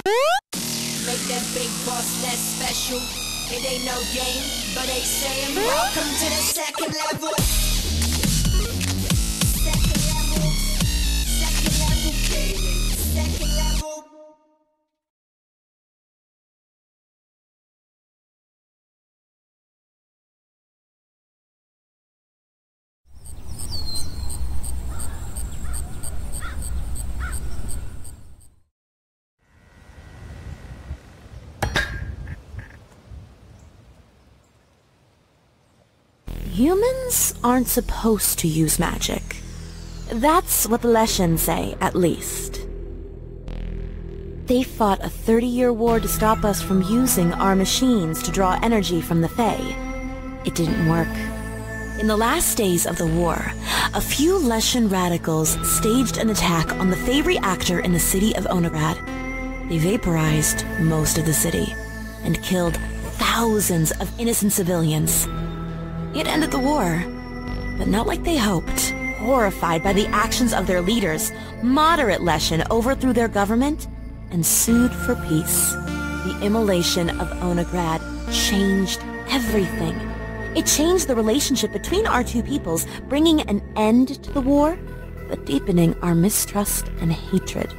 Make that big boss less special. It ain't no game, but they saying welcome to the second level. Second level. Second level gaming. Second level. Humans aren't supposed to use magic. That's what the Leshin say, at least. They fought a 30-year war to stop us from using our machines to draw energy from the Fae. It didn't work. In the last days of the war, a few Leshin radicals staged an attack on the Fae reactor in the city of Onagrad. They vaporized most of the city and killed thousands of innocent civilians. It ended the war, but not like they hoped. Horrified by the actions of their leaders, moderate Leshin overthrew their government and sued for peace. The immolation of Onagrad changed everything. It changed the relationship between our two peoples, bringing an end to the war, but deepening our mistrust and hatred.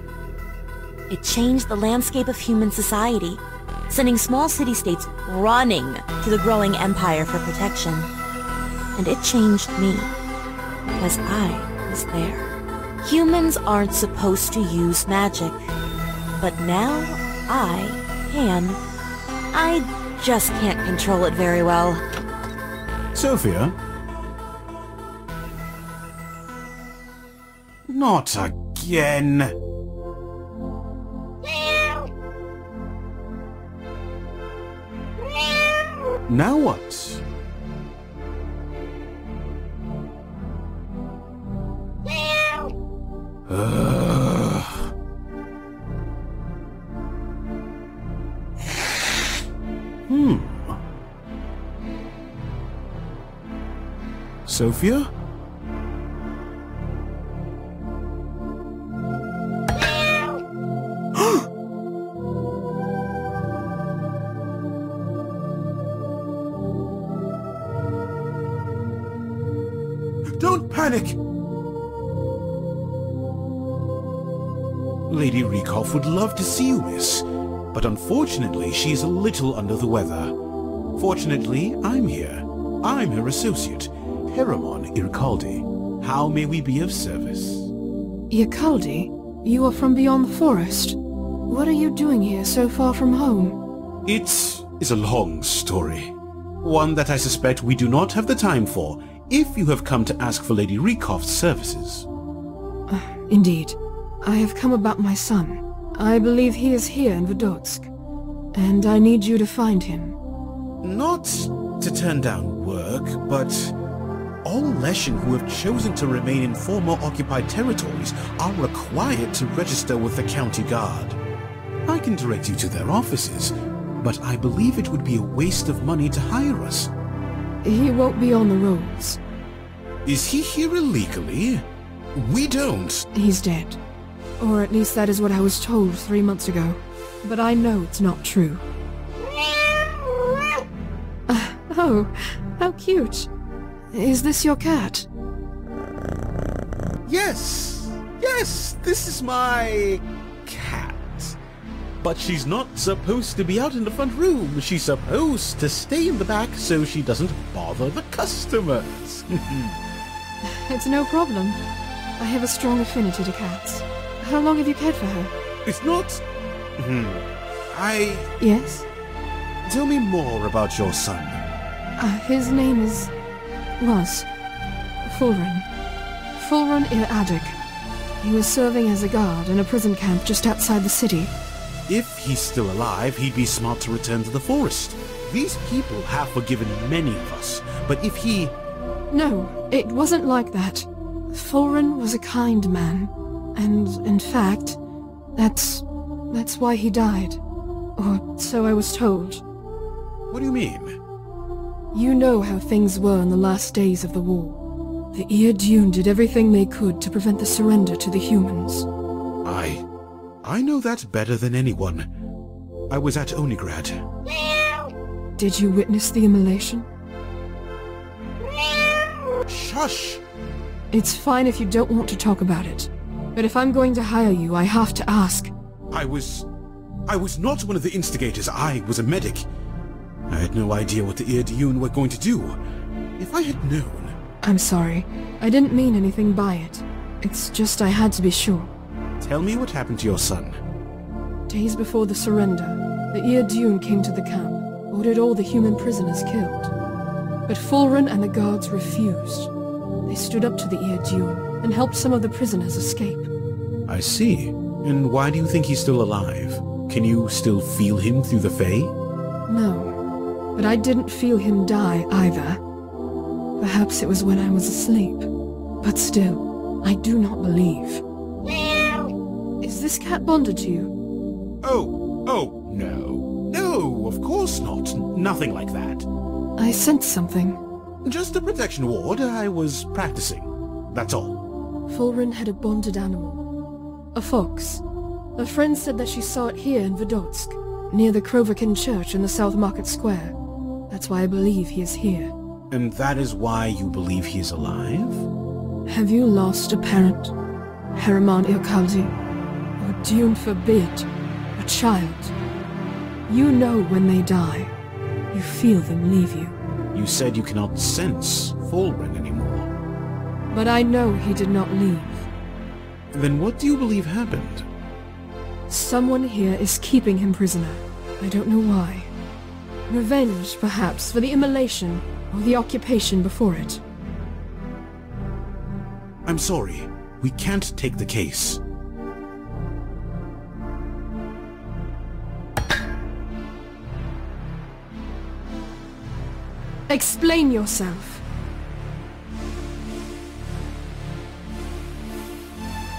It changed the landscape of human society, sending small city-states running to the growing empire for protection. And it changed me, because I was there. Humans aren't supposed to use magic, but now I can. I just can't control it very well. Sofya? Not again! Now what? Sofya? Don't panic! Lady Rykov would love to see you, miss, but unfortunately she's a little under the weather. Fortunately, I'm here. I'm her associate, Paramon Irkaldi. How may we be of service? Irkaldi? You are from beyond the forest. What are you doing here so far from home? It is a long story. One that I suspect we do not have the time for, if you have come to ask for Lady Rykov's services. Indeed. I have come about my son. I believe he is here in Vodotsk, and I need you to find him. Not to turn down work, but all Leshin who have chosen to remain in former occupied territories are required to register with the county guard. I can direct you to their offices, but I believe it would be a waste of money to hire us. He won't be on the rolls. Is he here illegally? We don't. He's dead. Or at least that is what I was told 3 months ago. But I know it's not true. Oh, how cute. Is this your cat? Yes! Yes, this is my cat. But she's not supposed to be out in the front room. She's supposed to stay in the back so she doesn't bother the customers. It's no problem. I have a strong affinity to cats. How long have you cared for her? It's not... Yes? Tell me more about your son. His name is... was... Fulrun. Fulrun Ir-Adik. He was serving as a guard in a prison camp just outside the city. If he's still alive, he'd be smart to return to the forest. These people have forgiven many of us, but if he... No, it wasn't like that. Fulrun was a kind man. And, in fact, that's why he died. Or so I was told. What do you mean? You know how things were in the last days of the war. The Ear Dune did everything they could to prevent the surrender to the humans. I know that better than anyone. I was at Onigrad. Did you witness the immolation? Shush! It's fine if you don't want to talk about it. But if I'm going to hire you, I have to ask. I was not one of the instigators. I was a medic. I had no idea what the Irdun were going to do. If I had known... I'm sorry. I didn't mean anything by it. It's just I had to be sure. Tell me what happened to your son. Days before the surrender, the Irdun came to the camp, ordered all the human prisoners killed. But Fulren and the guards refused. They stood up to the Irdun and helped some of the prisoners escape. I see. And why do you think he's still alive? Can you still feel him through the Fae? No, but I didn't feel him die either. Perhaps it was when I was asleep. But still, I do not believe. Is this cat bonded to you? Oh, no. No, of course not. Nothing like that. I sensed something. Just a protection ward. I was practicing. That's all. Fulren had a bonded animal. A fox. A friend said that she saw it here in Vidotsk, near the Krovakin Church in the South Market Square. That's why I believe he is here. And that is why you believe he is alive? Have you lost a parent? Herman Irkaldi? Or Dune forbid, a child? You know when they die. You feel them leave you. You said you cannot sense Fulren anymore. But I know he did not leave. Then what do you believe happened? Someone here is keeping him prisoner. I don't know why. Revenge, perhaps, for the immolation or the occupation before it. I'm sorry. We can't take the case. Explain yourself.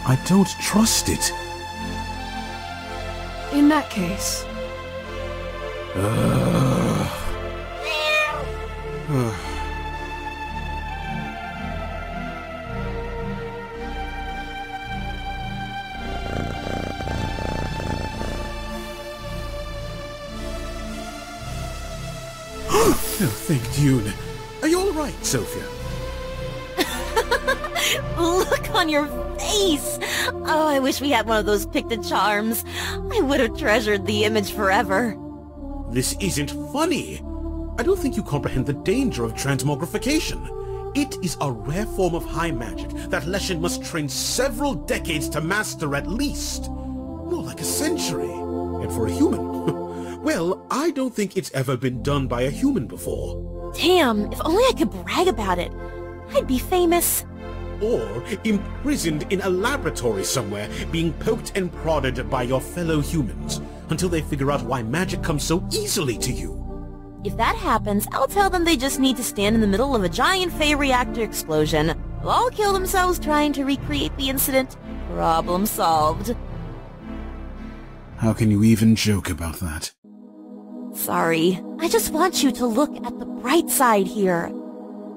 I don't trust it. In that case... Oh, thank Dune. Are you all right, Sofya? Look on your face! Oh, I wish we had one of those Picta charms. I would have treasured the image forever. This isn't funny. I don't think you comprehend the danger of transmogrification. It is a rare form of high magic that Leshin must train several decades to master at least. More like a century. And for a human, well, I don't think it's ever been done by a human before. Damn, if only I could brag about it. I'd be famous. Or imprisoned in a laboratory somewhere, being poked and prodded by your fellow humans, until they figure out why magic comes so easily to you. If that happens, I'll tell them they just need to stand in the middle of a giant Fae reactor explosion. They'll all kill themselves trying to recreate the incident. Problem solved. How can you even joke about that? Sorry. I just want you to look at the bright side here.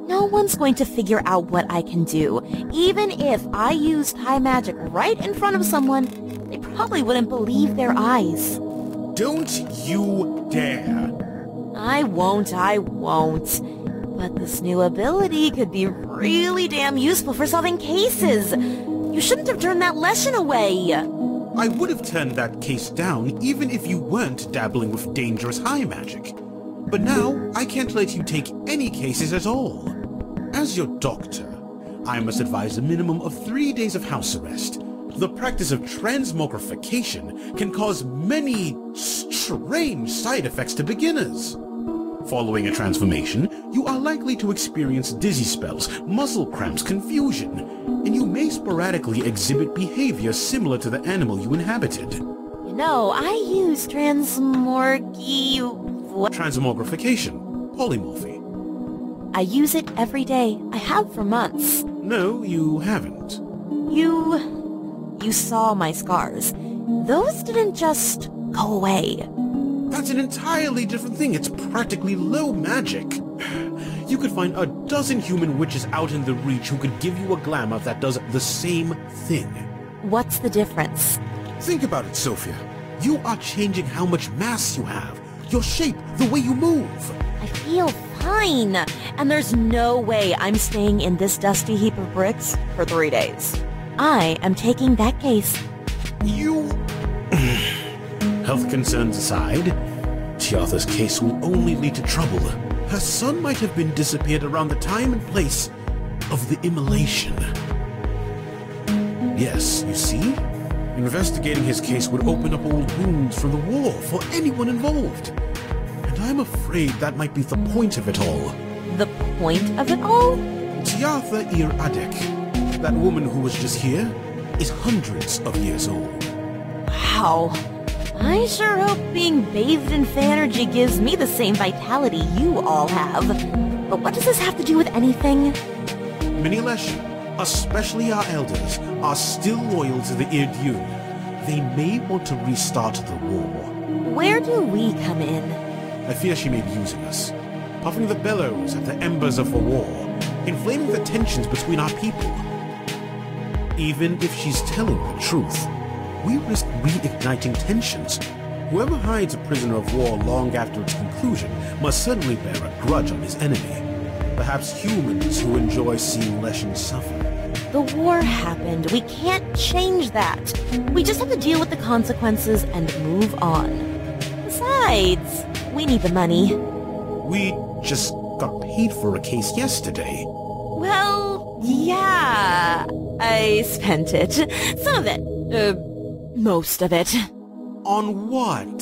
No one's going to figure out what I can do. Even if I used high magic right in front of someone, they probably wouldn't believe their eyes. Don't you dare! I won't. But this new ability could be really damn useful for solving cases. You shouldn't have turned that Leshin away. I would have turned that case down even if you weren't dabbling with dangerous high magic. But now, I can't let you take any cases at all. As your doctor, I must advise a minimum of 3 days of house arrest. The practice of transmogrification can cause many strange side effects to beginners. Following a transformation, you are likely to experience dizzy spells, muscle cramps, confusion, and you may sporadically exhibit behavior similar to the animal you inhabited. You know, I use Transmogrification. Polymorphy. I use it every day. I have for months. No, you haven't. You saw my scars. Those didn't just go away. That's an entirely different thing. It's practically low magic. You could find a dozen human witches out in the Reach who could give you a glamour that does the same thing. What's the difference? Think about it, Sofya. You are changing how much mass you have, your shape, the way you move. I feel fine, and there's no way I'm staying in this dusty heap of bricks for 3 days. I am taking that case. You... Health concerns aside, Tiatha's case will only lead to trouble. Her son might have been disappeared around the time and place of the immolation. Yes, you see? Investigating his case would open up old wounds from the war for anyone involved. And I'm afraid that might be the point of it all. The point of it all? Tiatha Ir Adek, that woman who was just here, is hundreds of years old. Wow. I sure hope being bathed in Fanergy gives me the same vitality you all have. But what does this have to do with anything? Many Leshin, especially our elders, are still loyal to the Irdun. They may want to restart the war. Where do we come in? I fear she may be using us, puffing the bellows at the embers of the war, inflaming the tensions between our people. Even if she's telling the truth, we risk reigniting tensions. Whoever hides a prisoner of war long after its conclusion must certainly bear a grudge on his enemy. Perhaps humans who enjoy seeing Leshin suffer. The war happened. We can't change that. We just have to deal with the consequences and move on. Besides, we need the money. We just got paid for a case yesterday. Well, yeah. I spent it. Some of it. Most of it. On what?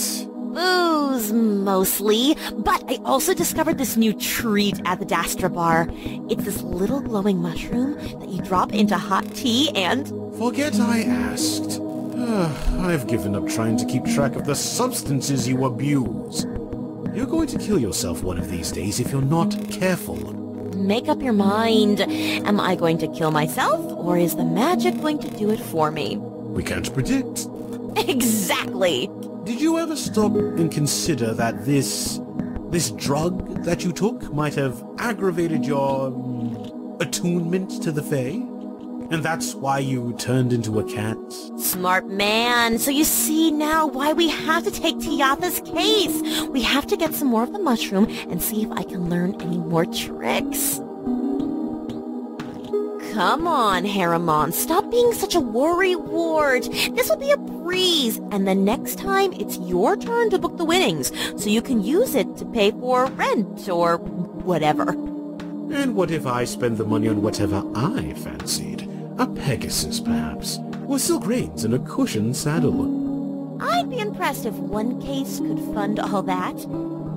Booze, mostly. But I also discovered this new treat at the Dastra bar. It's this little glowing mushroom that you drop into hot tea and... Forget I asked. I've given up trying to keep track of the substances you abuse. You're going to kill yourself one of these days if you're not careful. Make up your mind. Am I going to kill myself, or is the magic going to do it for me? We can't predict. Exactly! Did you ever stop and consider that this drug that you took might have aggravated your attunement to the Fae? And that's why you turned into a cat? Smart man. So you see now why we have to take Tiatha's case. We have to get some more of the mushroom and see if I can learn any more tricks. Come on, Haramon. Stop being such a worrywart. This will be a breeze. And the next time, it's your turn to book the winnings, so you can use it to pay for rent or whatever. And what if I spend the money on whatever I fancied? A Pegasus, perhaps? Or silk reins and a cushioned saddle? I'd be impressed if one case could fund all that.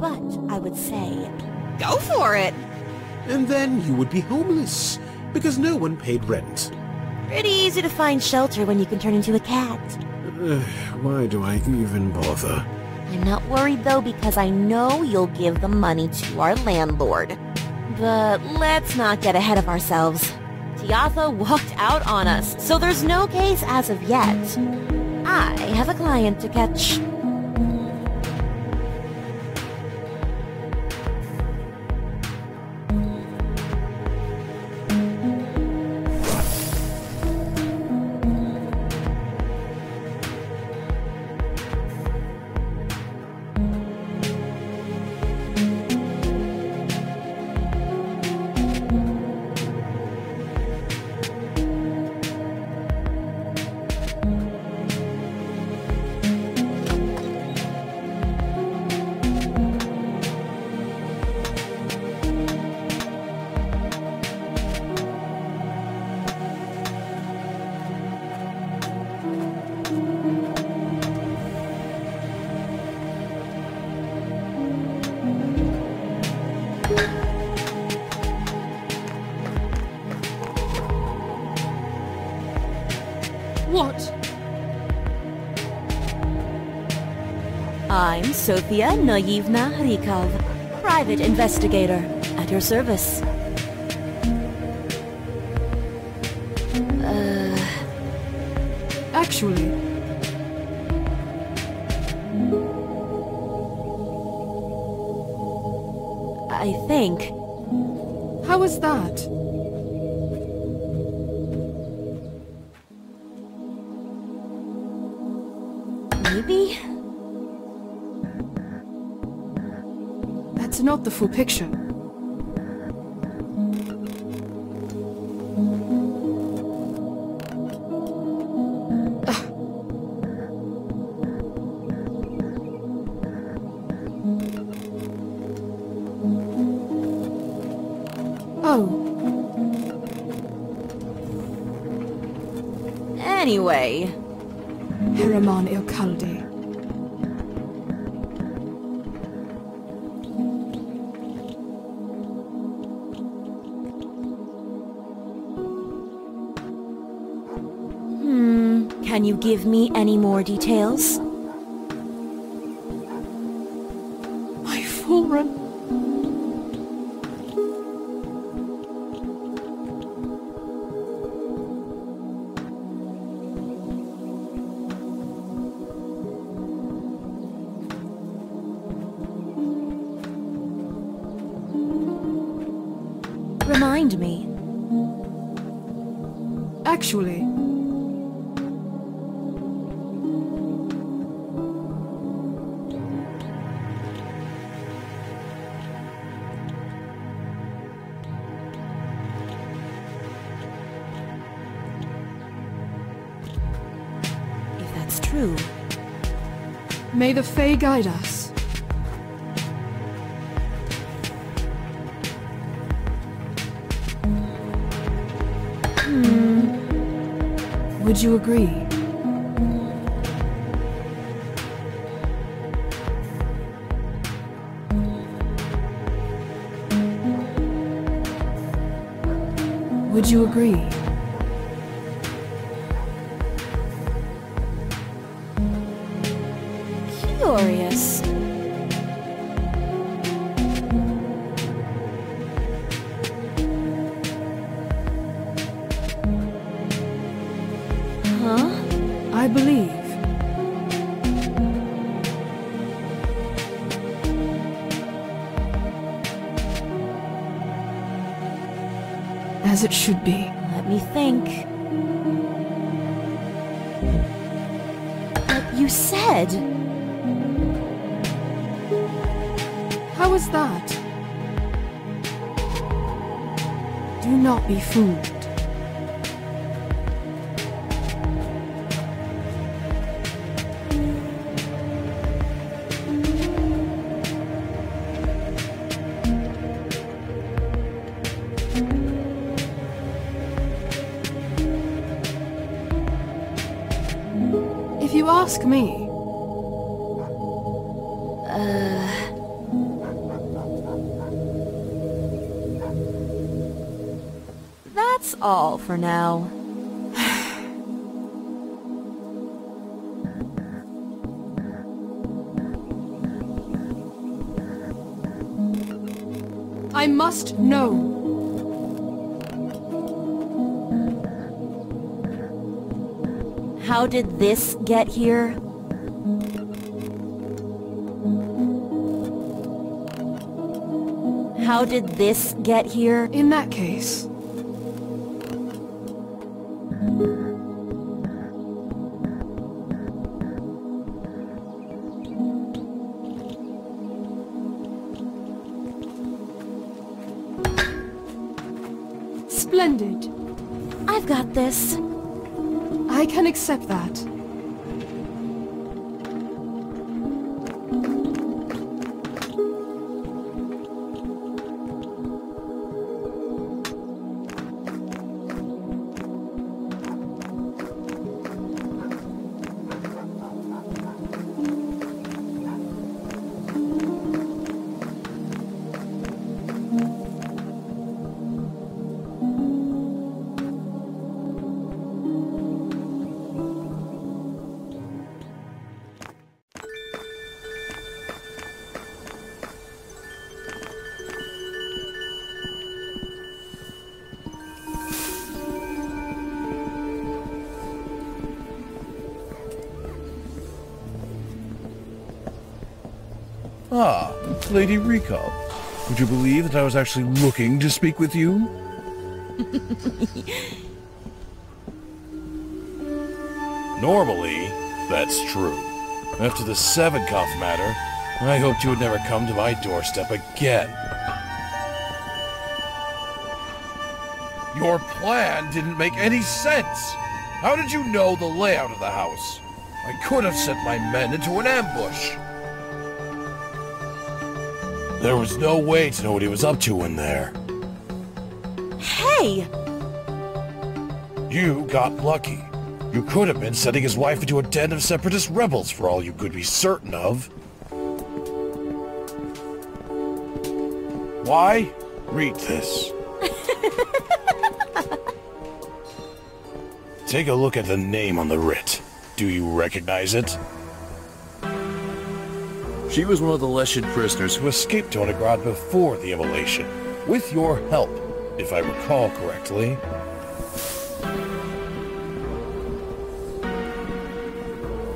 But I would say, go for it! And then you would be homeless, because no one paid rent. Pretty easy to find shelter when you can turn into a cat. Why do I even bother? I'm not worried though, because I know you'll give the money to our landlord. But let's not get ahead of ourselves. Tiatha walked out on us, so there's no case as of yet. I have a client to catch. What? I'm Sofya Rykov, private investigator, at your service. Actually... I think... How was that? That's not the full picture. Anyway... Hiraman Ilkaldi. Can you give me any more details? My full run. Remind me. Actually... If that's true... May the Fae guide us. Would you agree? Would you agree? Curious. I believe. As it should be. Let me think. But you said... How was that? Do not be fooled. If you ask me... That's all for now. I must know. How did this get here? How did this get here? In that case... Splendid. I've got this. I can accept that. Ah, Lady Rykov. Would you believe that I was actually looking to speak with you? Normally, that's true. After the Savinkov matter, I hoped you would never come to my doorstep again. Your plan didn't make any sense. How did you know the layout of the house? I could have sent my men into an ambush. There was no way to know what he was up to in there. Hey! You got lucky. You could have been setting his wife into a den of separatist rebels for all you could be certain of. Why? Read this. Take a look at the name on the writ. Do you recognize it? She was one of the Leshin prisoners who escaped Onigrad before the immolation, with your help, if I recall correctly.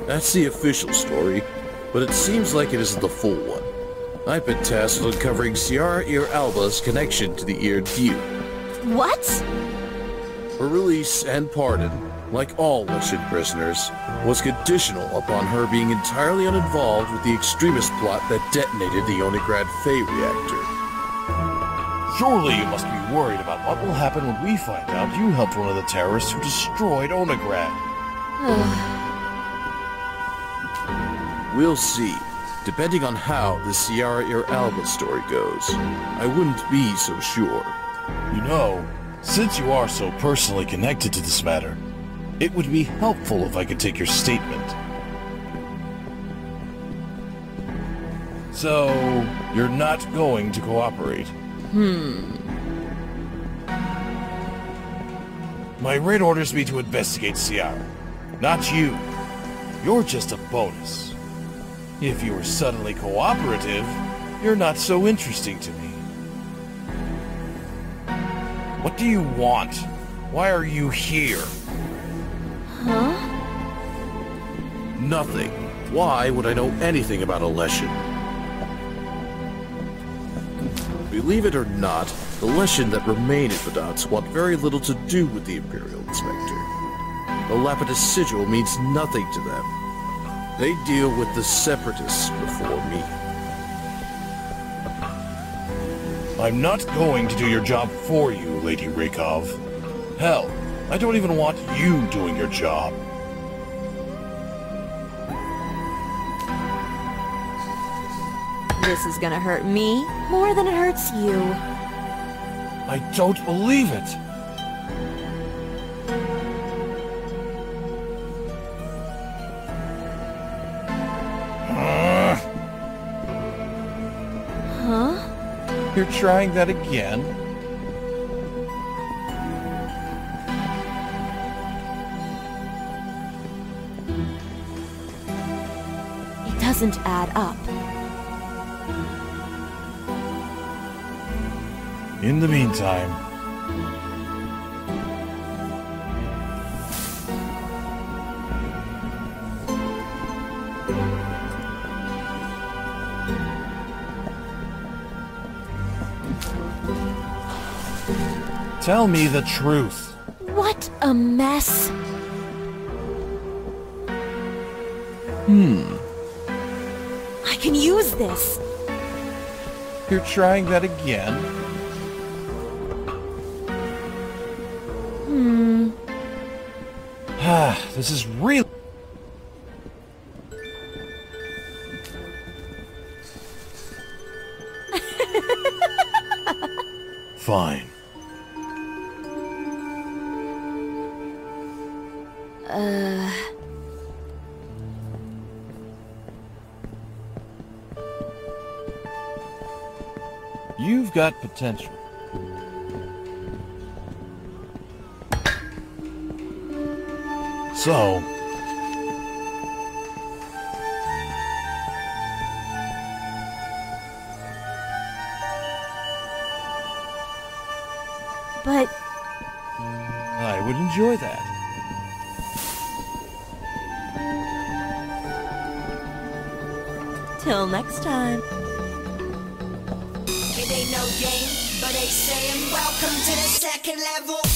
That's the official story, but it seems like it isn't the full one. I've been tasked with uncovering Sierra Ir Alba's connection to the Ir Diu. What? Her release and pardon, like all Leshin prisoners, was conditional upon her being entirely uninvolved with the extremist plot that detonated the Onigrad Fey reactor. Surely you must be worried about what will happen when we find out you helped one of the terrorists who destroyed Onigrad. We'll see. Depending on how the Sierra Ir Alba story goes, I wouldn't be so sure. You know, since you are so personally connected to this matter, it would be helpful if I could take your statement. So, you're not going to cooperate? My raid orders me to investigate Sierra, not you. You're just a bonus. If you were suddenly cooperative, you're not so interesting to me. What do you want? Why are you here? Huh? Nothing. Why would I know anything about a Leshin? Believe it or not, the Leshin that remain in Vedatz want very little to do with the Imperial Inspector. The Lapidus sigil means nothing to them. They deal with the Separatists before me. I'm not going to do your job for you, Lady Rykov. Hell, I don't even want you doing your job. This is gonna hurt me more than it hurts you. I don't believe it. Huh? You're trying that again? It doesn't add up. In the meantime... Tell me the truth. What a mess. I can use this. You're trying that again? This is real. Fine. You've got potential. So... But I would enjoy that. till next time. It ain't no game, but they saying welcome to the second level.